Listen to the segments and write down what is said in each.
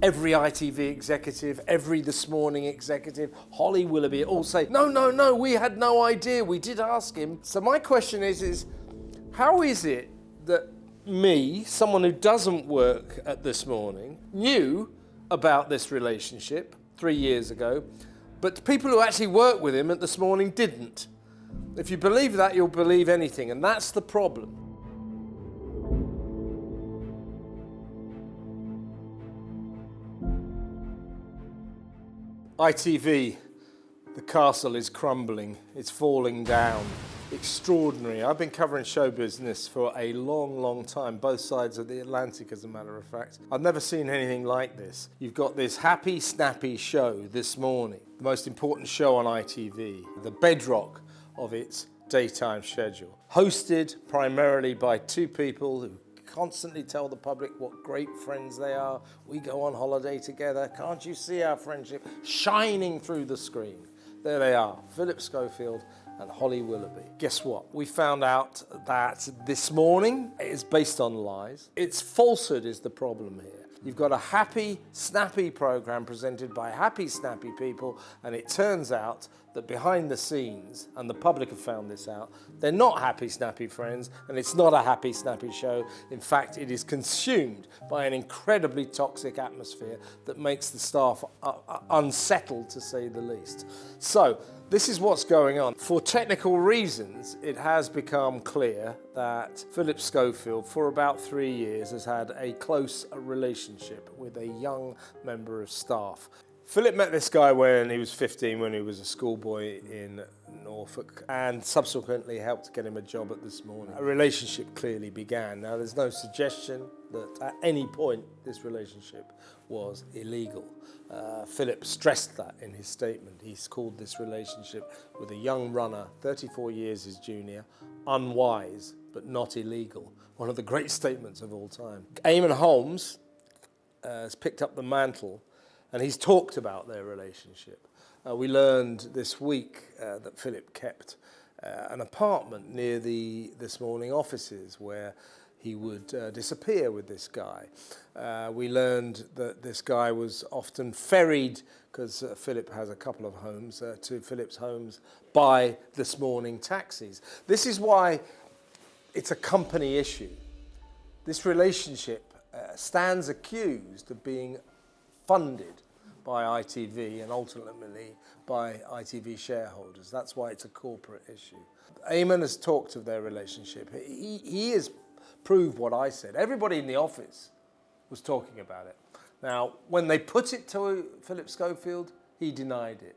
every ITV executive, every This Morning executive, Holly Willoughby, all say, no, we had no idea, we did ask him. So my question is how is it that me, someone who doesn't work at This Morning, knew about this relationship 3 years ago, but people who actually work with him at This Morning didn't? If you believe that, you'll believe anything, and that's the problem. ITV, the castle is crumbling, it's falling down. Extraordinary. I've been covering show business for a long time, both sides of the Atlantic as a matter of fact. I've never seen anything like this. You've got this happy, snappy show This Morning, the most important show on ITV, the bedrock of its daytime schedule. Hosted primarily by two people who constantly tell the public what great friends they are. We go on holiday together. Can't you see our friendship shining through the screen? There they are, Philip Schofield and Holly Willoughby. Guess what? We found out that This Morning is based on lies. Its falsehood is the problem here. You've got a happy, snappy program presented by happy, snappy people, and it turns out that behind the scenes, and the public have found this out, they're not happy, snappy friends, and it's not a happy, snappy show. In fact, it is consumed by an incredibly toxic atmosphere that makes the staff unsettled, to say the least. So, this is what's going on. For technical reasons, it has become clear that Philip Schofield, for about 3 years, has had a close relationship with a young member of staff. Philip met this guy when he was 15, when he was a schoolboy in Norfolk, and subsequently helped get him a job at This Morning. A relationship clearly began. Now, there's no suggestion that at any point this relationship was illegal. Philip stressed that in his statement. He's called this relationship with a young runner, 34 years his junior, unwise but not illegal. One of the great statements of all time. Eamon Holmes has picked up the mantle, and he's talked about their relationship. We learned this week that Philip kept an apartment near the This Morning offices where he would disappear with this guy. We learned that this guy was often ferried, because Philip has a couple of homes, to Philip's homes by This Morning taxis. This is why it's a company issue. This relationship stands accused of being funded by ITV and ultimately by ITV shareholders. That's why it's a corporate issue. Eamon has talked of their relationship. He has proved what I said. Everybody in the office was talking about it. Now, when they put it to Philip Schofield, he denied it.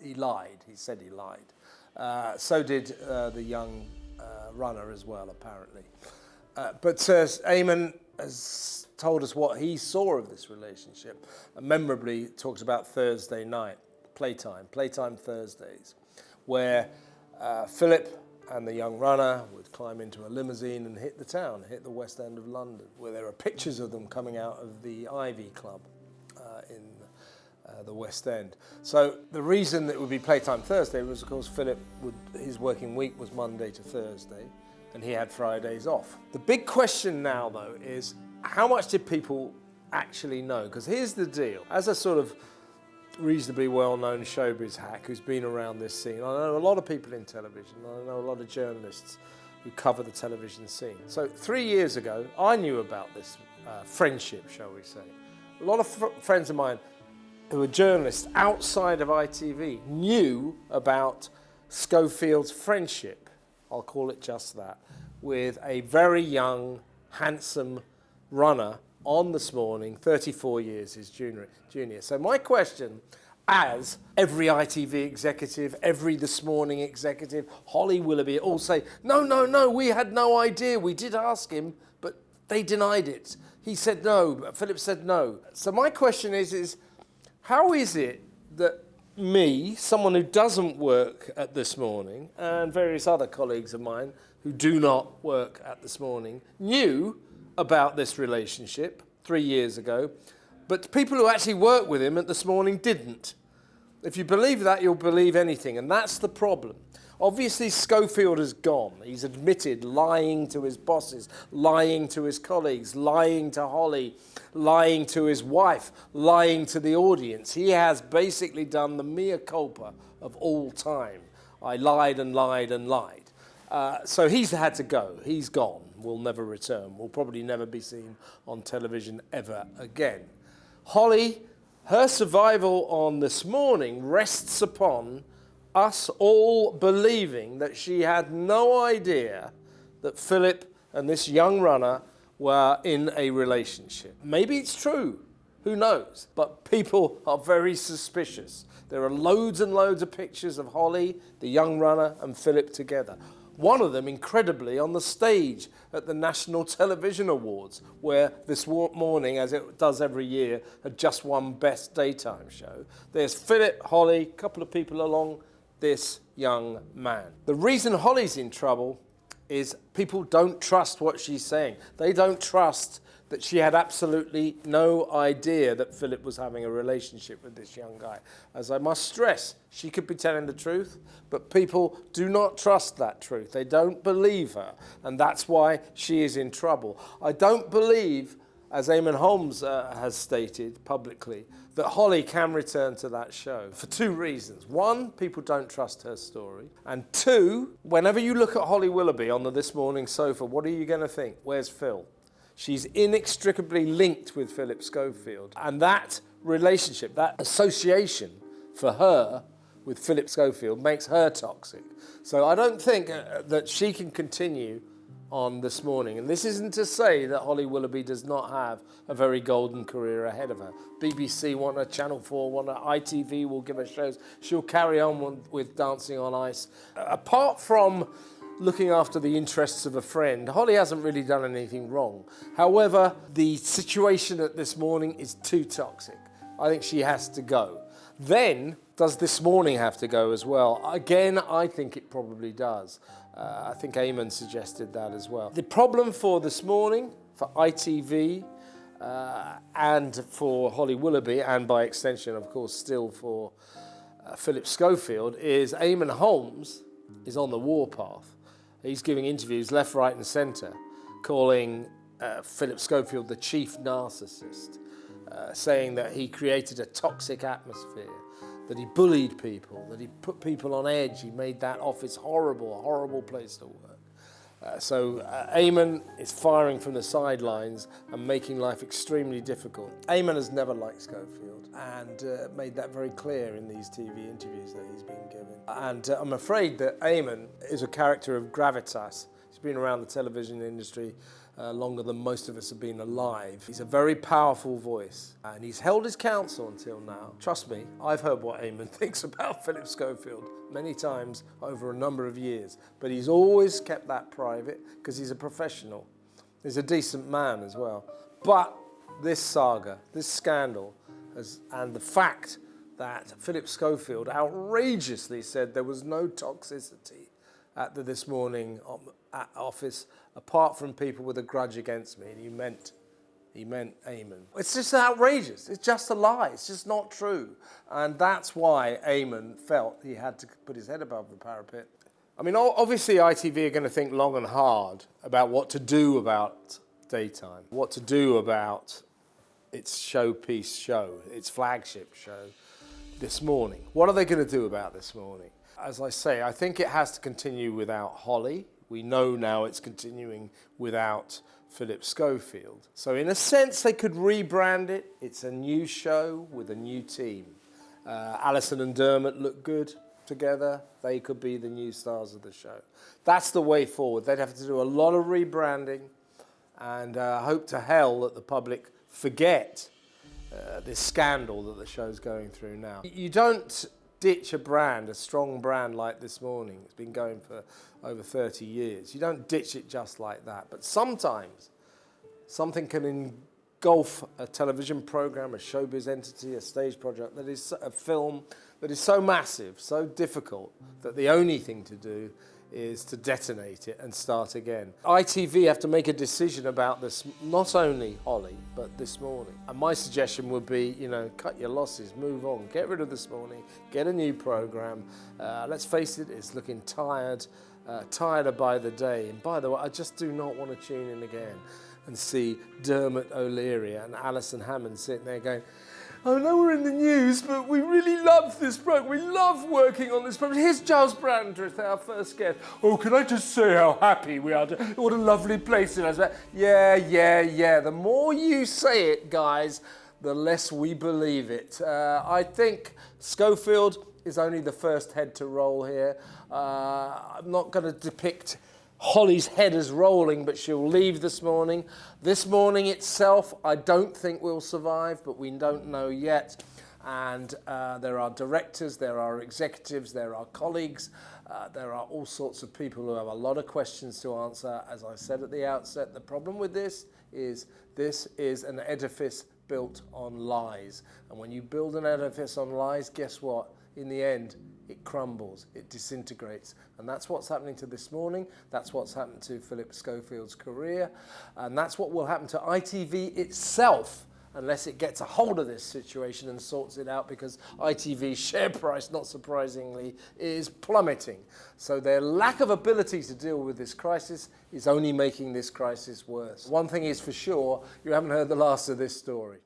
He lied. He said he lied. So did the young runner as well, apparently. But Eamon has told us what he saw of this relationship. Memorably talked about Thursday night, playtime Thursdays, where Philip and the young runner would climb into a limousine and hit the town, hit the West End of London, where there are pictures of them coming out of the Ivy Club in the West End. So the reason that it would be Playtime Thursday was, of course, his working week was Monday to Thursday, and he had Fridays off. The big question now, though, is how much did people actually know? Because here's the deal. As a sort of reasonably well-known showbiz hack who's been around this scene, I know a lot of people in television, I know a lot of journalists who cover the television scene. So 3 years ago, I knew about this friendship, shall we say. A lot of friends of mine who are journalists outside of ITV knew about Schofield's friendship, I'll call it just that, with a very young, handsome runner on This Morning, 34 years his junior. So my question, as every ITV executive, every This Morning executive, Holly Willoughby, all say, no, we had no idea, we did ask him, but they denied it. He said no, Philip said no. So my question is how is it that me, someone who doesn't work at This Morning, and various other colleagues of mine who do not work at This Morning, knew about this relationship 3 years ago, but people who actually work with him at This Morning didn't? If you believe that, you'll believe anything, and that's the problem. Obviously, Schofield has gone. He's admitted lying to his bosses, lying to his colleagues, lying to Holly, lying to his wife, lying to the audience. He has basically done the mea culpa of all time. I lied and lied and lied. So he's had to go. He's gone. Will never return. Will probably never be seen on television ever again. Holly, her survival on This Morning rests upon us all believing that she had no idea that Philip and this young runner were in a relationship. Maybe it's true. Who knows? But people are very suspicious. There are loads and loads of pictures of Holly, the young runner, and Philip together. One of them, incredibly, on the stage at the National Television Awards, where This Morning, as it does every year, had just won Best Daytime Show. There's Philip, Holly, a couple of people along this young man. The reason Holly's in trouble is people don't trust what she's saying. They don't trust that she had absolutely no idea that Philip was having a relationship with this young guy. As I must stress, she could be telling the truth, but people do not trust that truth. They don't believe her, and that's why she is in trouble. I don't believe, as Eamon Holmes has stated publicly, that Holly can return to that show for two reasons. One, people don't trust her story. And two, whenever you look at Holly Willoughby on the This Morning sofa, what are you going to think? Where's Phil? She's inextricably linked with Philip Schofield. And that relationship, that association for her with Philip Schofield makes her toxic. So I don't think that she can continue on This Morning. And this isn't to say that Holly Willoughby does not have a very golden career ahead of her. BBC want her, Channel 4 want her, ITV will give her shows. She'll carry on with Dancing on Ice. Apart from looking after the interests of a friend, Holly hasn't really done anything wrong. However, the situation at This Morning is too toxic. I think she has to go. Then, does This Morning have to go as well? Again, I think it probably does. I think Eamon suggested that as well. The problem for This Morning, for ITV, and for Holly Willoughby, and by extension, of course, still for Philip Schofield, is Eamon Holmes is on the warpath. He's giving interviews left, right and centre, calling Philip Schofield the chief narcissist, saying that he created a toxic atmosphere, that he bullied people, that he put people on edge, he made that office horrible, a horrible place to work. So Eamon is firing from the sidelines and making life extremely difficult. Eamon has never liked Schofield and made that very clear in these TV interviews that he's been given. And I'm afraid that Eamon is a character of gravitas. He's been around the television industry longer than most of us have been alive. He's a very powerful voice and he's held his counsel until now. Trust me, I've heard what Eamon thinks about Philip Schofield many times over a number of years, but he's always kept that private because he's a professional. He's a decent man as well. But this saga, this scandal, and the fact that Philip Schofield outrageously said there was no toxicity at the This Morning office, apart from people with a grudge against me, and he meant Eamon. It's just outrageous. It's just a lie. It's just not true. And that's why Eamon felt he had to put his head above the parapet. I mean, obviously ITV are going to think long and hard about what to do about daytime, what to do about its showpiece show, its flagship show, This Morning. What are they going to do about This Morning? As I say, I think it has to continue without Holly. We know now it's continuing without Philip Schofield. So in a sense, they could rebrand it. It's a new show with a new team. Alison and Dermot look good together. They could be the new stars of the show. That's the way forward. They'd have to do a lot of rebranding and hope to hell that the public forget this scandal that the show's going through now. You don't ditch a brand, a strong brand like This Morning. It's been going for over 30 years. You don't ditch it just like that. But sometimes something can engulf a television program, a showbiz entity, a stage project, that is a film that is so massive, so difficult, that the only thing to do is to detonate it and start again. ITV have to make a decision about this, not only Holly, but This Morning. And my suggestion would be, cut your losses, move on, get rid of This Morning, get a new programme. Let's face it, it's looking tired, tireder by the day. And by the way, I just do not want to tune in again and see Dermot O'Leary and Alison Hammond sitting there going, I know we're in the news, but we really love this programme. We love working on this programme. Here's Giles Brandreth, our first guest. Oh, can I just say how happy we are? What a lovely place it is. Yeah. The more you say it, guys, the less we believe it. I think Schofield is only the first head to roll here. I'm not going to depict Holly's head is rolling, but she'll leave This Morning. This Morning itself, I don't think will survive, but we don't know yet. And there are directors, there are executives, there are colleagues, there are all sorts of people who have a lot of questions to answer. As I said at the outset, the problem with this is an edifice built on lies. And when you build an edifice on lies, guess what? In the end, it crumbles, it disintegrates. And that's what's happening to This Morning, that's what's happened to Philip Schofield's career, and that's what will happen to ITV itself unless it gets a hold of this situation and sorts it out, because ITV's share price, not surprisingly, is plummeting. So their lack of ability to deal with this crisis is only making this crisis worse. One thing is for sure, you haven't heard the last of this story.